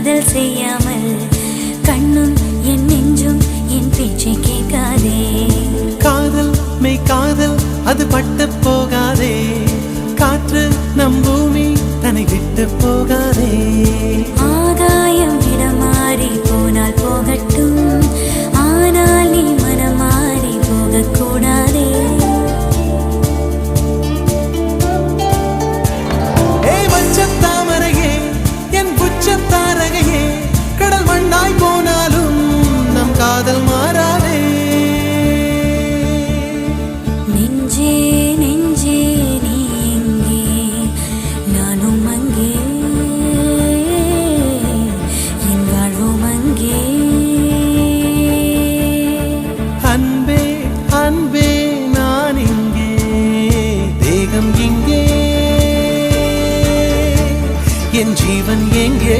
காதல் செய்யாமல் கண்ணும் என் நெஞ்சும் என் பேச்சை கேட்காதே. காதல் மெய் காதல் அது பட்டு போகாதே. காற்று நம் பூமி தன்னை விட்டு போகாதே. ஆகாயம் இடமாறி போனால் போகட்டும், ஆனால் நீ மனமாறி போகக்கூடாதே. தாமரையே என் புச்சத்தாரகையே, கடல் மண்ணாய் போனாலும் நம் காதல் மாறாதே. நெஞ்சே நெஞ்சே நீ எங்கே, நானும் அங்கே, என் வாழ்வும் அங்கே. அன்பே அன்பே நான் இங்கே, தேகம் இங்கே, என் ஜீவன் எங்கே.